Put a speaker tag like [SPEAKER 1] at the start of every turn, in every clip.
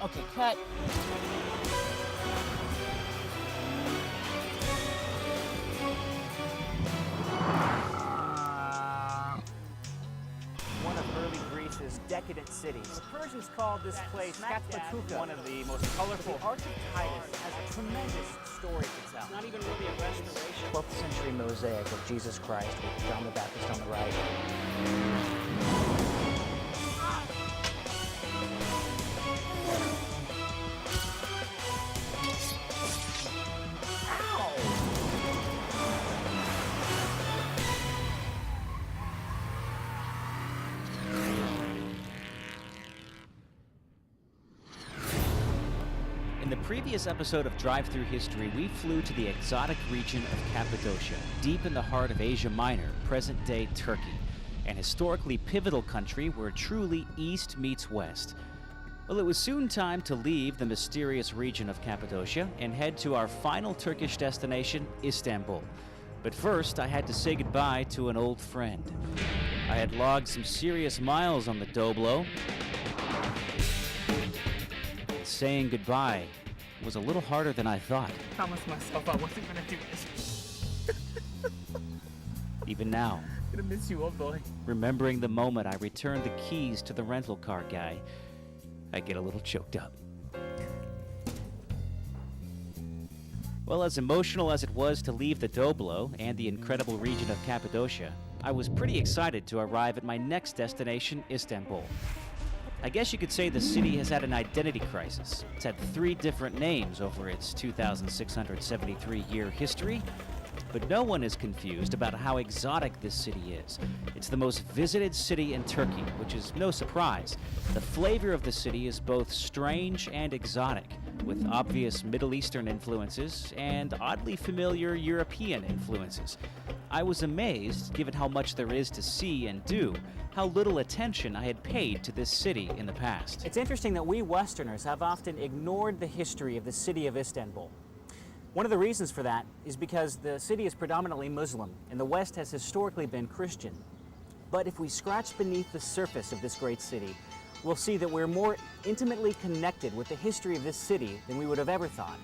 [SPEAKER 1] Okay, cut.
[SPEAKER 2] One of early Greece's decadent cities. The Persians called this place Katpatuka, one of the most colorful. The Arch of Titus has a tremendous story to tell. It's not even really a restoration.
[SPEAKER 1] 12th century mosaic of Jesus Christ with John the Baptist on the right.
[SPEAKER 3] In the previous episode of Drive Through History, we flew to the exotic region of Cappadocia, deep in the heart of Asia Minor, present-day Turkey, an historically pivotal country where truly East meets West. Well, it was soon time to leave the mysterious region of Cappadocia and head to our final Turkish destination, Istanbul. But first, I had to say goodbye to an old friend. I had logged some serious miles on the Doblo. Saying goodbye was a little harder than I thought.
[SPEAKER 1] I promised myself I wasn't gonna do this.
[SPEAKER 3] Even now,
[SPEAKER 1] I'm gonna miss you, old boy.
[SPEAKER 3] remembering the moment I returned the keys to the rental car guy, I get a little choked up. Well, as emotional as it was to leave the Doblo and the incredible region of Cappadocia, I was pretty excited to arrive at my next destination, Istanbul. I guess you could say the city has had an identity crisis. It's had 3 different names over its 2,673-year history, but no one is confused about how exotic this city is. It's the most visited city in Turkey, which is no surprise. The flavor of the city is both strange and exotic, with obvious Middle Eastern influences and oddly familiar European influences. I was amazed, given how much there is to see and do, how little attention I had paid to this city in the past.
[SPEAKER 2] It's interesting that we Westerners have often ignored the history of the city of Istanbul. One of the reasons for that is because the city is predominantly Muslim, and the West has historically been Christian. But if we scratch beneath the surface of this great city, we'll see that we're more intimately connected with the history of this city than we would have ever thought.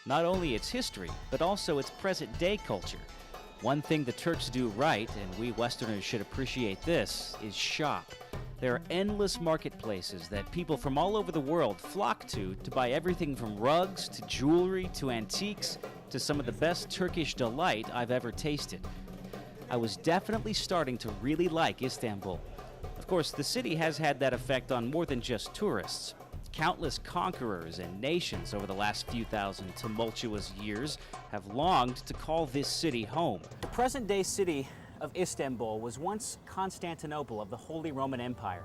[SPEAKER 3] Not only its history, but also its present-day culture. One thing the Turks do right, and we Westerners should appreciate this, is shop. There are endless marketplaces that people from all over the world flock to buy everything from rugs to jewelry to antiques to some of the best Turkish delight I've ever tasted. I was definitely starting to really like Istanbul. Of course, the city has had that effect on more than just tourists. Countless conquerors and nations over the last few thousand tumultuous years have longed to call this city home.
[SPEAKER 2] The present-day city of Istanbul was once Constantinople of the Holy Roman Empire,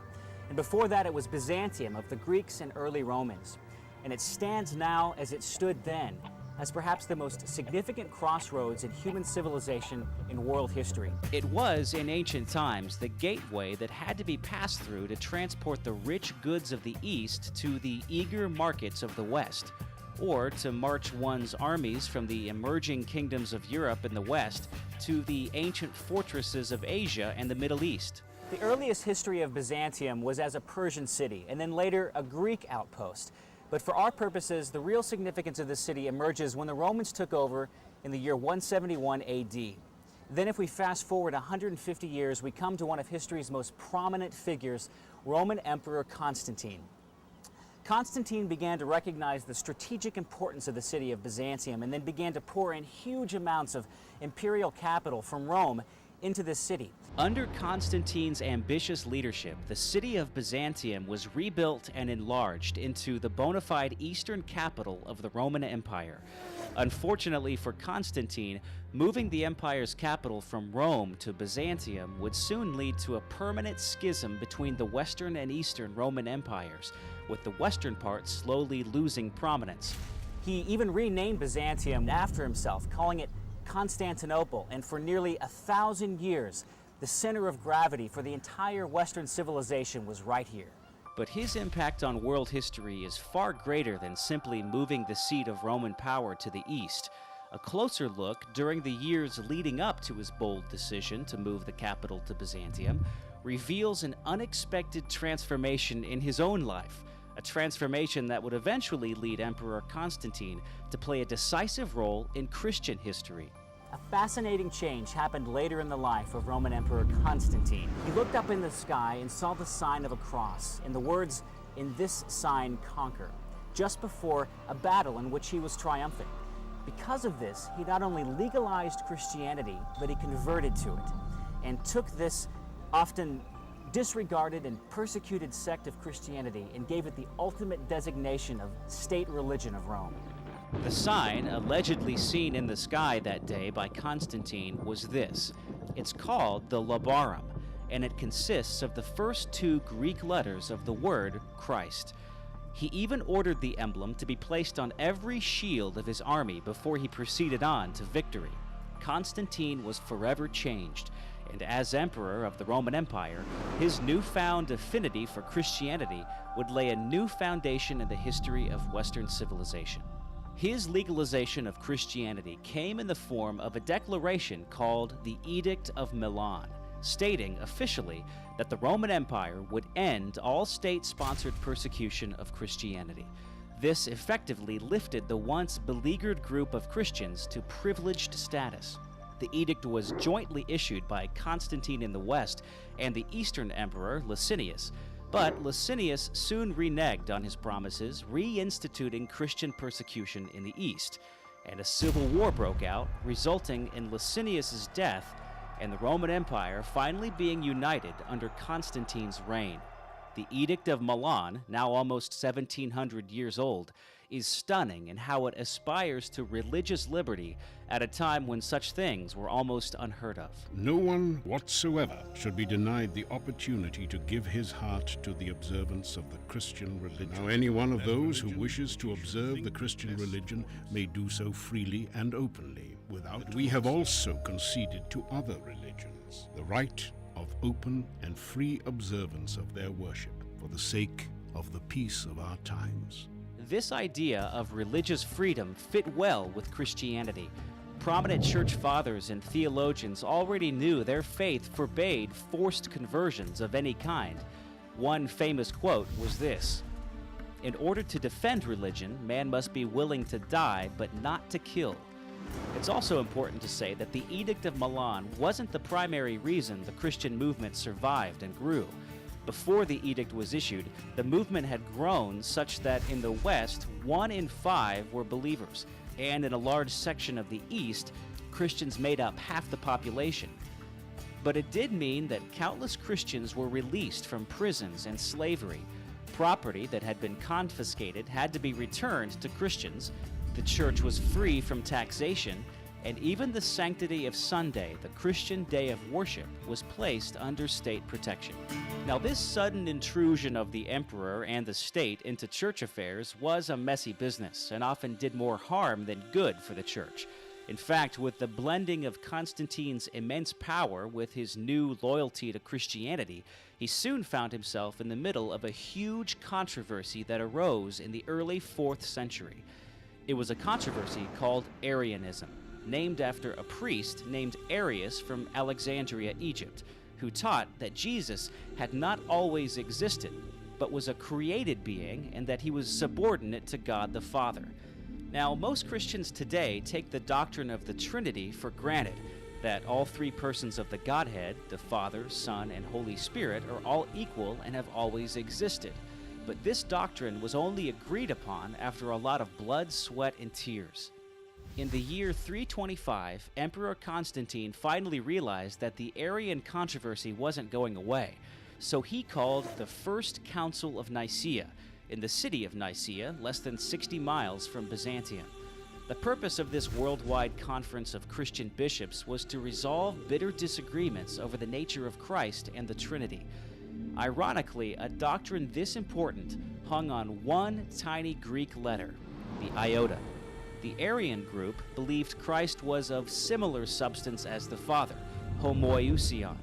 [SPEAKER 2] and before that it was Byzantium of the Greeks and early Romans. And it stands now as it stood then, as perhaps the most significant crossroads in human civilization in world history.
[SPEAKER 3] It was, in ancient times, the gateway that had to be passed through to transport the rich goods of the East to the eager markets of the West, or to march one's armies from the emerging kingdoms of Europe and the West to the ancient fortresses of Asia and the Middle East.
[SPEAKER 2] The earliest history of Byzantium was as a Persian city, and then later a Greek outpost. But for our purposes, the real significance of the city emerges when the Romans took over in the year 171 AD. Then if we fast forward 150 years, we come to one of history's most prominent figures, Roman Emperor Constantine. Constantine began to recognize the strategic importance of the city of Byzantium and then began to pour in huge amounts of imperial capital from Rome into this city.
[SPEAKER 3] Under Constantine's ambitious leadership, the city of Byzantium was rebuilt and enlarged into the bona fide eastern capital of the Roman Empire. Unfortunately for Constantine, moving the empire's capital from Rome to Byzantium would soon lead to a permanent schism between the Western and Eastern Roman empires, with the western part slowly losing prominence.
[SPEAKER 2] He even renamed Byzantium after himself, calling it Constantinople, and for nearly 1,000 years, the center of gravity for the entire Western civilization was right here.
[SPEAKER 3] But his impact on world history is far greater than simply moving the seat of Roman power to the east. A closer look during the years leading up to his bold decision to move the capital to Byzantium reveals an unexpected transformation in his own life, a transformation that would eventually lead Emperor Constantine to play a decisive role in Christian history.
[SPEAKER 2] A fascinating change happened later in the life of Roman Emperor Constantine. He looked up in the sky and saw the sign of a cross and the words, "In this sign conquer," just before a battle in which he was triumphant. Because of this, he not only legalized Christianity, but he converted to it and took this often disregarded and persecuted sect of Christianity and gave it the ultimate designation of state religion of Rome.
[SPEAKER 3] The sign, allegedly seen in the sky that day by Constantine, was this. It's called the Labarum, and it consists of the first two Greek letters of the word Christ. He even ordered the emblem to be placed on every shield of his army before he proceeded on to victory. Constantine was forever changed, and as emperor of the Roman Empire, his newfound affinity for Christianity would lay a new foundation in the history of Western civilization. His legalization of Christianity came in the form of a declaration called the Edict of Milan, stating officially that the Roman Empire would end all state-sponsored persecution of Christianity. This effectively lifted the once beleaguered group of Christians to privileged status. The edict was jointly issued by Constantine in the west and the Eastern Emperor Licinius, but Licinius soon reneged on his promises, reinstituting Christian persecution in the east, and a civil war broke out, resulting in Licinius's death and the Roman Empire finally being united under Constantine's reign. The Edict of Milan, now almost 1700 years old, is stunning in how it aspires to religious liberty at a time when such things were almost unheard of.
[SPEAKER 4] No one whatsoever should be denied the opportunity to give his heart to the observance of the Christian religion. Now, any one of those who wishes to observe the Christian religion may do so freely and openly, without. We have also conceded to other religions the right of open and free observance of their worship for the sake of the peace of our times.
[SPEAKER 3] This idea of religious freedom fit well with Christianity. Prominent church fathers and theologians already knew their faith forbade forced conversions of any kind. One famous quote was this: "In order to defend religion, man must be willing to die, but not to kill." It's also important to say that the Edict of Milan wasn't the primary reason the Christian movement survived and grew. Before the edict was issued, the movement had grown such that in the West, 1 in 5 were believers, and in a large section of the East, Christians made up half the population. But it did mean that countless Christians were released from prisons and slavery. Property that had been confiscated had to be returned to Christians. The church was free from taxation, and even the sanctity of Sunday, the Christian day of worship, was placed under state protection. Now, this sudden intrusion of the emperor and the state into church affairs was a messy business and often did more harm than good for the church. In fact, with the blending of Constantine's immense power with his new loyalty to Christianity, he soon found himself in the middle of a huge controversy that arose in the early 4th century. It was a controversy called Arianism, named after a priest named Arius from Alexandria, Egypt, who taught that Jesus had not always existed, but was a created being and that he was subordinate to God the Father. Now, most Christians today take the doctrine of the Trinity for granted, that all three persons of the Godhead, the Father, Son, and Holy Spirit, are all equal and have always existed. But this doctrine was only agreed upon after a lot of blood, sweat, and tears. In the year 325, Emperor Constantine finally realized that the Arian controversy wasn't going away, so he called the First Council of Nicaea in the city of Nicaea, less than 60 miles from Byzantium. The purpose of this worldwide conference of Christian bishops was to resolve bitter disagreements over the nature of Christ and the Trinity. Ironically, a doctrine this important hung on one tiny Greek letter, the iota. The Arian group believed Christ was of similar substance as the Father, homoousion,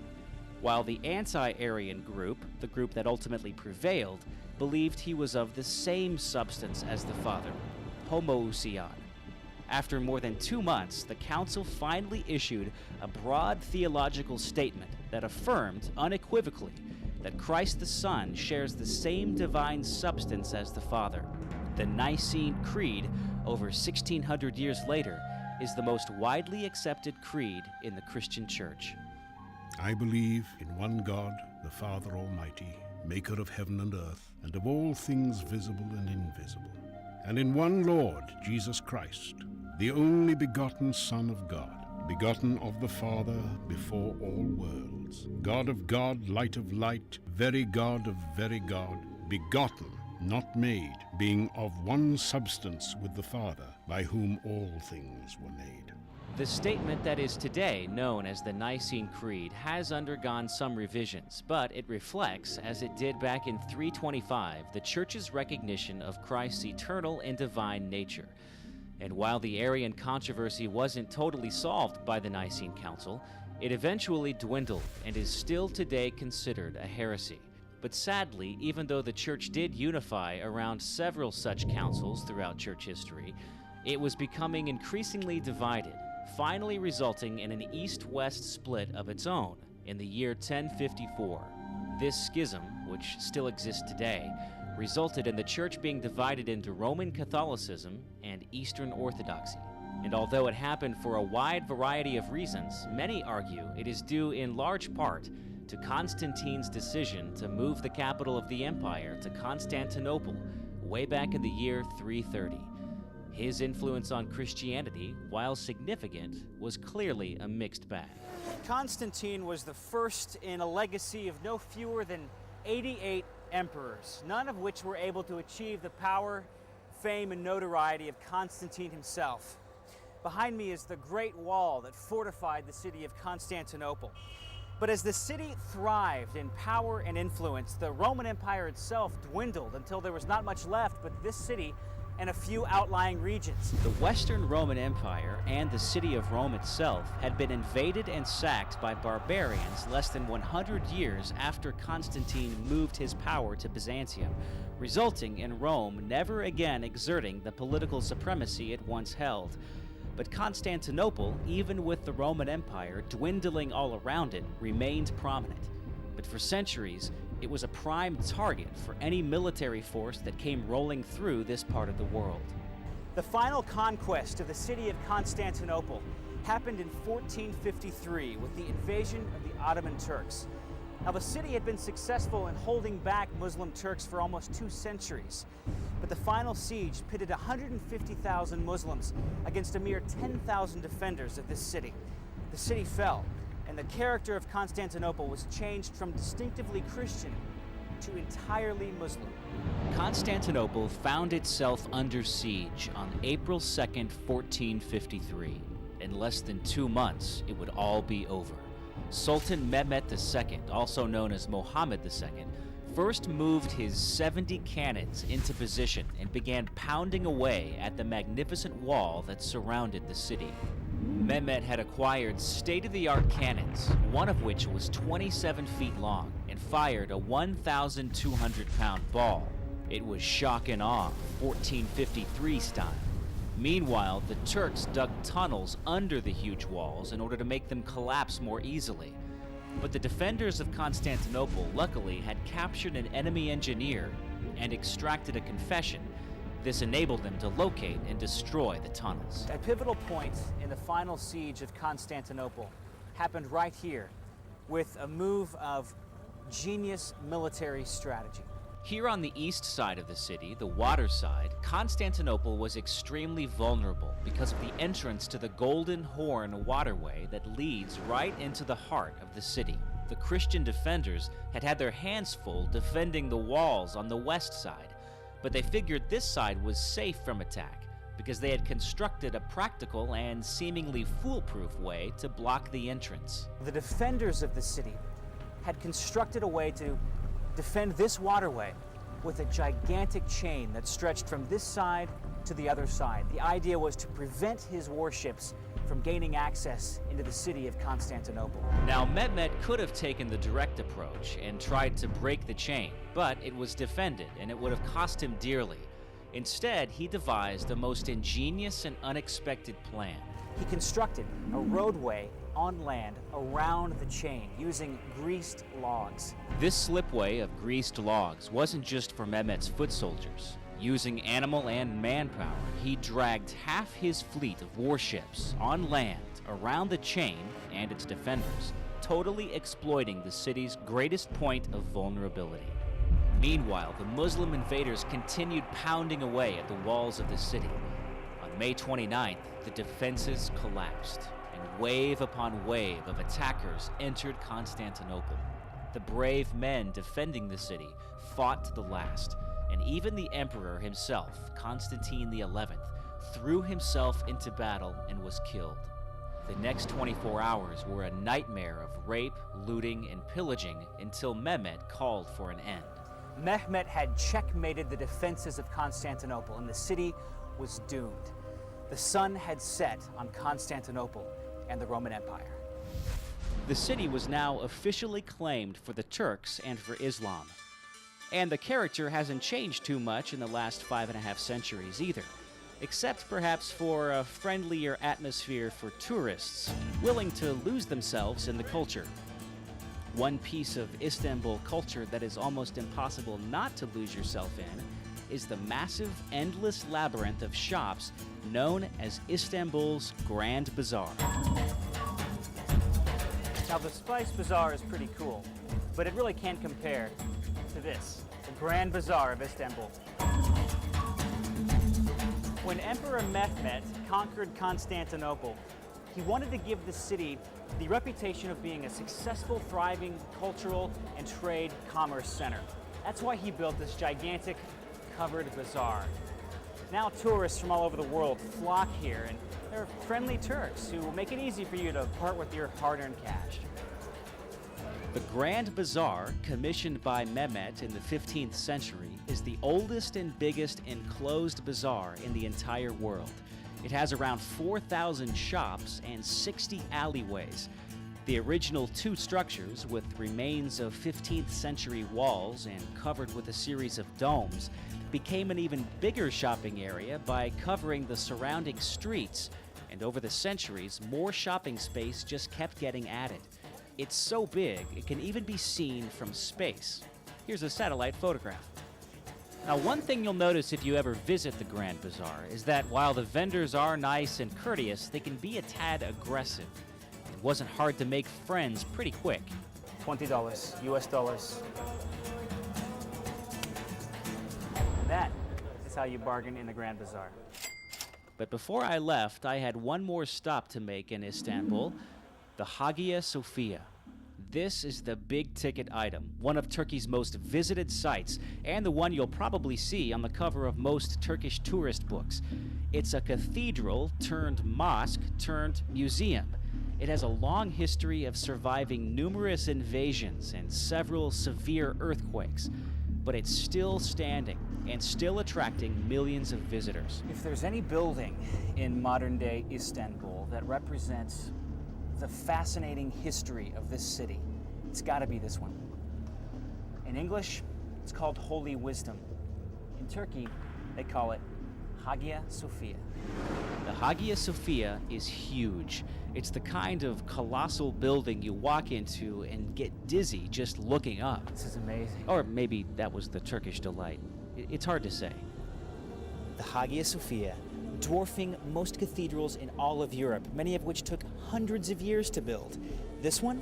[SPEAKER 3] while the anti-Arian group, the group that ultimately prevailed, believed he was of the same substance as the Father, homoousion. After more than 2 months, the council finally issued a broad theological statement that affirmed unequivocally that Christ the Son shares the same divine substance as the Father. The Nicene Creed, over 1,600 years later, is the most widely accepted creed in the Christian Church.
[SPEAKER 4] I believe in one God, the Father Almighty, maker of heaven and earth, and of all things visible and invisible, and in one Lord, Jesus Christ, the only begotten Son of God, begotten of the Father before all worlds, God of God, light of light, very God of very God, begotten, not made, being of one substance with the Father, by whom all things were made.
[SPEAKER 3] The statement that is today known as the Nicene Creed has undergone some revisions, but it reflects, as it did back in 325, the Church's recognition of Christ's eternal and divine nature. And while the Arian controversy wasn't totally solved by the Nicene Council, it eventually dwindled and is still today considered a heresy. But sadly, even though the Church did unify around several such councils throughout Church history, it was becoming increasingly divided, finally resulting in an east-west split of its own in the year 1054. This schism, which still exists today, resulted in the Church being divided into Roman Catholicism and Eastern Orthodoxy. And although it happened for a wide variety of reasons, many argue it is due in large part to Constantine's decision to move the capital of the empire to Constantinople way back in the year 330. His influence on Christianity, while significant, was clearly a mixed bag.
[SPEAKER 2] Constantine was the first in a legacy of no fewer than 88 emperors, none of which were able to achieve the power, fame, and notoriety of Constantine himself. Behind me is the Great Wall that fortified the city of Constantinople. But as the city thrived in power and influence, the Roman Empire itself dwindled until there was not much left but this city and a few outlying regions.
[SPEAKER 3] The Western Roman Empire and the city of Rome itself had been invaded and sacked by barbarians less than 100 years after Constantine moved his power to Byzantium, resulting in Rome never again exerting the political supremacy it once held. But Constantinople, even with the Roman Empire dwindling all around it, remained prominent. But for centuries, it was a prime target for any military force that came rolling through this part of the world.
[SPEAKER 2] The final conquest of the city of Constantinople happened in 1453 with the invasion of the Ottoman Turks. Now, the city had been successful in holding back Muslim Turks for almost 2 centuries, but the final siege pitted 150,000 Muslims against a mere 10,000 defenders of this city. The city fell, and the character of Constantinople was changed from distinctively Christian to entirely Muslim.
[SPEAKER 3] Constantinople found itself under siege on April 2nd, 1453. In less than 2 months, it would all be over. Sultan Mehmet II, also known as Mohammed II, first moved his 70 cannons into position and began pounding away at the magnificent wall that surrounded the city. Mehmet had acquired state-of-the-art cannons, one of which was 27 feet long and fired a 1,200-pound ball. It was shock and awe, 1453 style. Meanwhile, the Turks dug tunnels under the huge walls in order to make them collapse more easily. But the defenders of Constantinople luckily had captured an enemy engineer and extracted a confession. This enabled them to locate and destroy the tunnels.
[SPEAKER 2] A pivotal point in the final siege of Constantinople happened right here with a move of genius military strategy.
[SPEAKER 3] Here on the east side of the city, the water side, Constantinople was extremely vulnerable because of the entrance to the Golden Horn waterway that leads right into the heart of the city. The Christian defenders had had their hands full defending the walls on the west side, but they figured this side was safe from attack because they had constructed a practical and seemingly foolproof way to block the entrance.
[SPEAKER 2] The defenders of the city had constructed a way to defend this waterway with a gigantic chain that stretched from this side to the other side. The idea was to prevent his warships from gaining access into the city of Constantinople.
[SPEAKER 3] Now, Mehmet could have taken the direct approach and tried to break the chain, but it was defended and it would have cost him dearly. Instead, he devised a most ingenious and unexpected plan.
[SPEAKER 2] He constructed a roadway on land around the chain using greased logs.
[SPEAKER 3] This slipway of greased logs wasn't just for Mehmet's foot soldiers. Using animal and manpower, he dragged half his fleet of warships on land around the chain and its defenders, totally exploiting the city's greatest point of vulnerability. Meanwhile, the Muslim invaders continued pounding away at the walls of the city. On May 29th, the defenses collapsed, and wave upon wave of attackers entered Constantinople. The brave men defending the city fought to the last, and even the emperor himself, Constantine XI, threw himself into battle and was killed. The next 24 hours were a nightmare of rape, looting, and pillaging until Mehmet called for an end.
[SPEAKER 2] Mehmet had checkmated the defenses of Constantinople, and the city was doomed. The sun had set on Constantinople and the Roman Empire.
[SPEAKER 3] The city was now officially claimed for the Turks and for Islam. And the character hasn't changed too much in the last 5.5 centuries either, except perhaps for a friendlier atmosphere for tourists willing to lose themselves in the culture. One piece of Istanbul culture that is almost impossible not to lose yourself in is the massive, endless labyrinth of shops known as Istanbul's Grand Bazaar.
[SPEAKER 2] Now, the Spice Bazaar is pretty cool, but it really can't compare to this, the Grand Bazaar of Istanbul. When Emperor Mehmet conquered Constantinople, he wanted to give the city the reputation of being a successful, thriving cultural and trade commerce center. That's why he built this gigantic covered bazaar. Now tourists from all over the world flock here, and they're friendly Turks who will make it easy for you to part with your hard-earned cash.
[SPEAKER 3] The Grand Bazaar, commissioned by Mehmet in the 15th century, is the oldest and biggest enclosed bazaar in the entire world. It has around 4,000 shops and 60 alleyways. The original two structures, with remains of 15th century walls and covered with a series of domes, became an even bigger shopping area by covering the surrounding streets, and over the centuries, more shopping space just kept getting added. It's so big, it can even be seen from space. Here's a satellite photograph. Now, one thing you'll notice if you ever visit the Grand Bazaar is that while the vendors are nice and courteous, they can be a tad aggressive. It wasn't hard to make friends pretty quick.
[SPEAKER 2] $20 US dollars. That is how you bargain in the Grand Bazaar.
[SPEAKER 3] But before I left, I had one more stop to make in Istanbul, the Hagia Sophia. This is the big-ticket item, one of Turkey's most visited sites, and the one you'll probably see on the cover of most Turkish tourist books. It's a cathedral turned mosque turned museum. It has a long history of surviving numerous invasions and several severe earthquakes, but it's still standing and still attracting millions of visitors.
[SPEAKER 2] If there's any building in modern-day Istanbul that represents the fascinating history of this city, it's got to be this one. In English, it's called Holy Wisdom. In Turkey, they call it Hagia Sophia.
[SPEAKER 3] The Hagia Sophia is huge. It's the kind of colossal building you walk into and get dizzy just looking up.
[SPEAKER 2] This is amazing.
[SPEAKER 3] Or maybe that was the Turkish delight. It's hard to say.
[SPEAKER 2] The Hagia Sophia, dwarfing most cathedrals in all of Europe, many of which took hundreds of years to build. This one,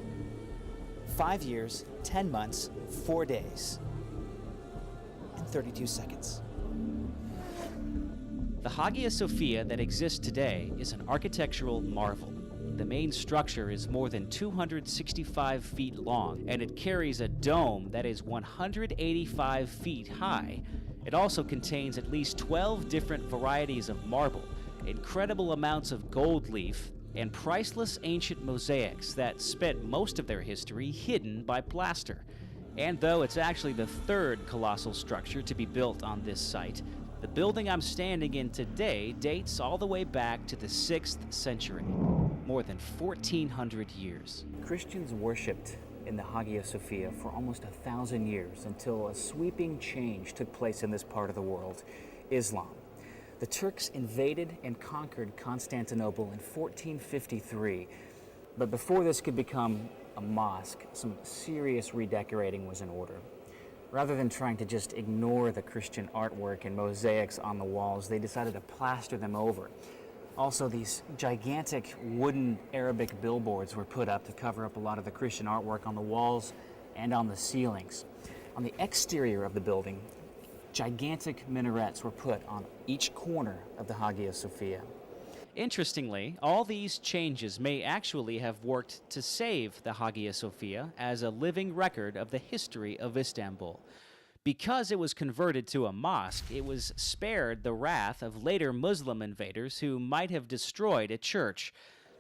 [SPEAKER 2] 5 years, 10 months, 4 days, and 32 seconds.
[SPEAKER 3] The Hagia Sophia that exists today is an architectural marvel. The main structure is more than 265 feet long, and it carries a dome that is 185 feet high. It also contains at least 12 different varieties of marble, incredible amounts of gold leaf, and priceless ancient mosaics that spent most of their history hidden by plaster. And though it's actually the third colossal structure to be built on this site, the building I'm standing in today dates all the way back to the 6th century, more than 1,400 years.
[SPEAKER 2] Christians worshipped in the Hagia Sophia for almost 1,000 years until a sweeping change took place in this part of the world. Islam. The Turks invaded and conquered Constantinople in 1453, but before this could become a mosque, some serious redecorating was in order. Rather than trying to just ignore the Christian artwork and mosaics on the walls, they decided to plaster them over. Also, these gigantic wooden Arabic billboards were put up to cover up a lot of the Christian artwork on the walls and on the ceilings. On the exterior of the building, gigantic minarets were put on each corner of the Hagia Sophia.
[SPEAKER 3] Interestingly, all these changes may actually have worked to save the Hagia Sophia as a living record of the history of Istanbul. Because it was converted to a mosque, it was spared the wrath of later Muslim invaders who might have destroyed a church.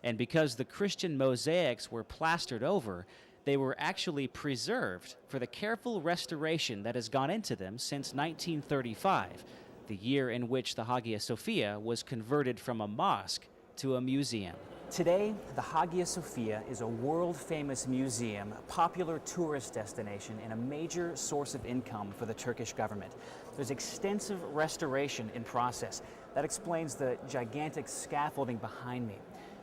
[SPEAKER 3] And because the Christian mosaics were plastered over, they were actually preserved for the careful restoration that has gone into them since 1935. The year in which the Hagia Sophia was converted from a mosque to a museum.
[SPEAKER 2] Today, the Hagia Sophia is a world-famous museum, a popular tourist destination, and a major source of income for the Turkish government. There's extensive restoration in process. That explains the gigantic scaffolding behind me.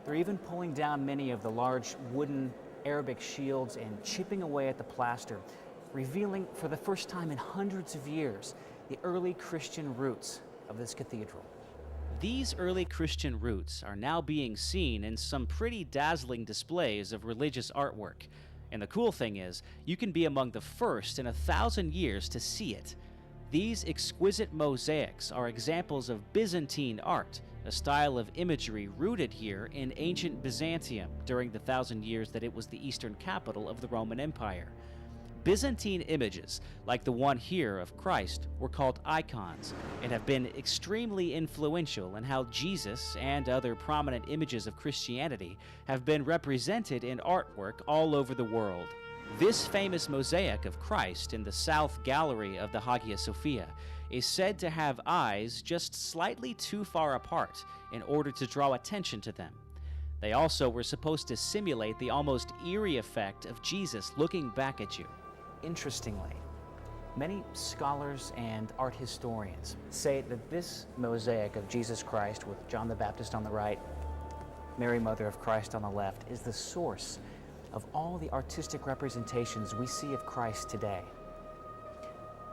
[SPEAKER 2] They're even pulling down many of the large wooden Arabic shields and chipping away at the plaster, revealing for the first time in hundreds of years the early Christian roots of this cathedral.
[SPEAKER 3] These early Christian roots are now being seen in some pretty dazzling displays of religious artwork. And the cool thing is, you can be among the first in 1,000 years to see it. These exquisite mosaics are examples of Byzantine art, a style of imagery rooted here in ancient Byzantium during the 1,000 years that it was the eastern capital of the Roman Empire. Byzantine images, like the one here of Christ, were called icons and have been extremely influential in how Jesus and other prominent images of Christianity have been represented in artwork all over the world. This famous mosaic of Christ in the south gallery of the Hagia Sophia is said to have eyes just slightly too far apart in order to draw attention to them. They also were supposed to simulate the almost eerie effect of Jesus looking back at you.
[SPEAKER 2] Interestingly, many scholars and art historians say that this mosaic of Jesus Christ with John the Baptist on the right, Mary Mother of Christ on the left, is the source of all the artistic representations we see of Christ today.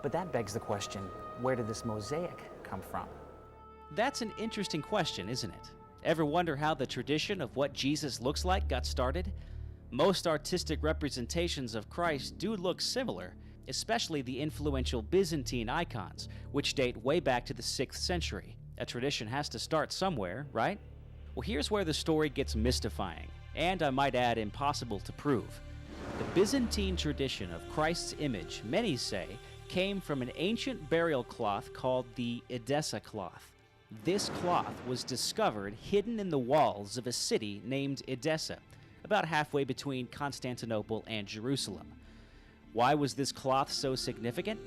[SPEAKER 2] But that begs the question, where did this mosaic come from?
[SPEAKER 3] That's an interesting question, isn't it? Ever wonder how the tradition of what Jesus looks like got started? Most artistic representations of Christ do look similar, especially the influential Byzantine icons, which date way back to the 6th century. A tradition has to start somewhere, right? Well, here's where the story gets mystifying, and I might add impossible to prove. The Byzantine tradition of Christ's image, many say, came from an ancient burial cloth called the Edessa cloth. This cloth was discovered hidden in the walls of a city named Edessa, about halfway between Constantinople and Jerusalem. Why was this cloth so significant?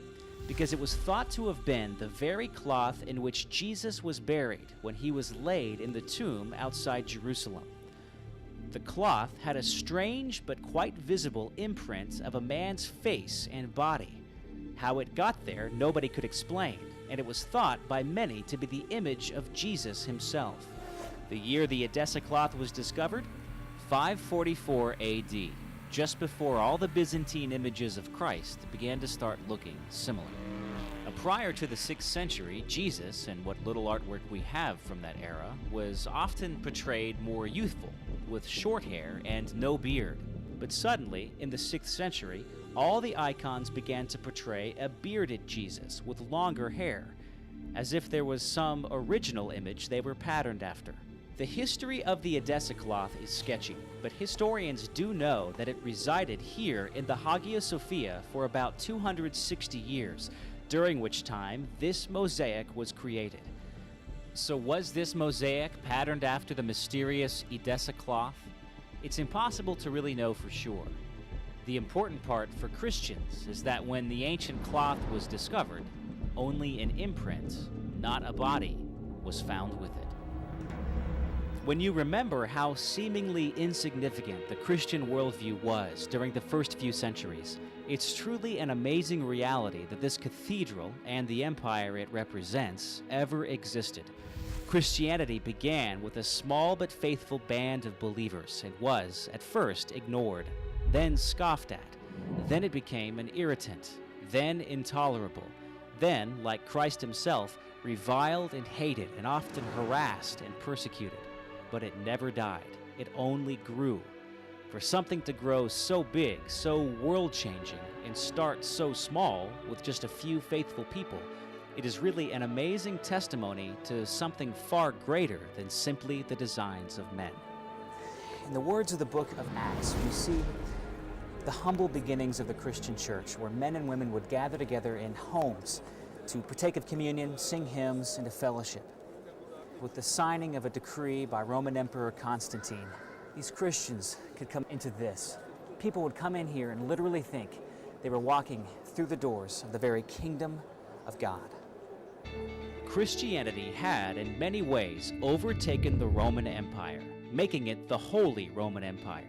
[SPEAKER 3] Because it was thought to have been the very cloth in which Jesus was buried when he was laid in the tomb outside Jerusalem. The cloth had a strange but quite visible imprint of a man's face and body. How it got there, nobody could explain, and it was thought by many to be the image of Jesus himself. The year the Edessa cloth was discovered? 544 AD, just before all the Byzantine images of Christ began to start looking similar. Prior to the 6th century, Jesus, and what little artwork we have from that era, was often portrayed more youthful, with short hair and no beard. But suddenly, in the 6th century, all the icons began to portray a bearded Jesus with longer hair, as if there was some original image they were patterned after. The history of the Edessa cloth is sketchy, but historians do know that it resided here in the Hagia Sophia for about 260 years, during which time this mosaic was created. So was this mosaic patterned after the mysterious Edessa cloth? It's impossible to really know for sure. The important part for Christians is that when the ancient cloth was discovered, only an imprint, not a body, was found with it. When you remember how seemingly insignificant the Christian worldview was during the first few centuries, It's truly an amazing reality that this cathedral and the empire it represents ever existed. Christianity began with a small but faithful band of believers and was, at first, ignored, then scoffed at. Then it became an irritant, then intolerable, then, like Christ himself, reviled and hated and often harassed and persecuted. But it never died. It only grew. For something to grow so big, so world-changing, and start so small with just a few faithful people, it is really an amazing testimony to something far greater than simply the designs of men.
[SPEAKER 2] In the words of the book of Acts, we see the humble beginnings of the Christian church, where men and women would gather together in homes to partake of communion, sing hymns, and to fellowship. With the signing of a decree by Roman Emperor Constantine, these Christians could come into this. People would come in here and literally think they were walking through the doors of the very kingdom of God.
[SPEAKER 3] Christianity had, in many ways, overtaken the Roman Empire, making it the Holy Roman Empire.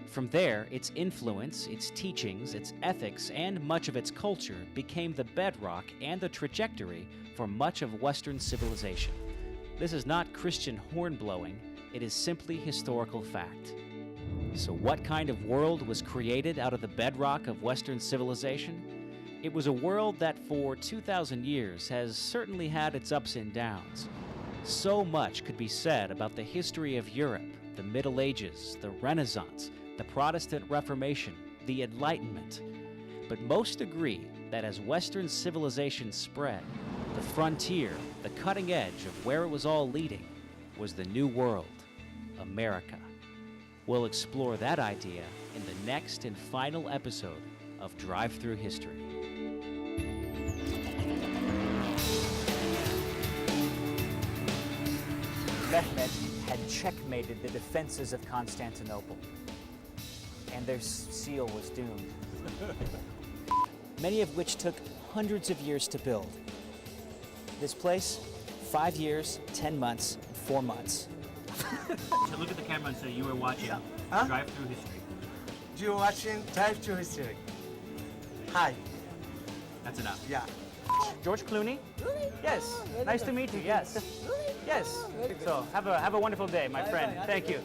[SPEAKER 3] From there, its influence, its teachings, its ethics, and much of its culture became the bedrock and the trajectory for much of Western civilization. This is not Christian horn-blowing, it is simply historical fact. So what kind of world was created out of the bedrock of Western civilization? It was a world that for 2,000 years has certainly had its ups and downs. So much could be said about the history of Europe, the Middle Ages, the Renaissance, the Protestant Reformation, the Enlightenment. But most agree that as Western civilization spread, the frontier, the cutting edge of where it was all leading, was the New World, America. We'll explore that idea in the next and final episode of Drive Through History.
[SPEAKER 2] Mehmed had checkmated the defenses of Constantinople, and their seal was doomed. Many of which took hundreds of years to build. This place, 5 years, 10 months, and 4 months.
[SPEAKER 3] So look at the camera and say you were watching Drive Through History.
[SPEAKER 5] You're watching Drive Through History. Hi.
[SPEAKER 3] That's enough.
[SPEAKER 5] Yeah.
[SPEAKER 2] George Clooney? Yes. Nice to meet you. Yes. Yes. So have a wonderful day, my friend. Thank you.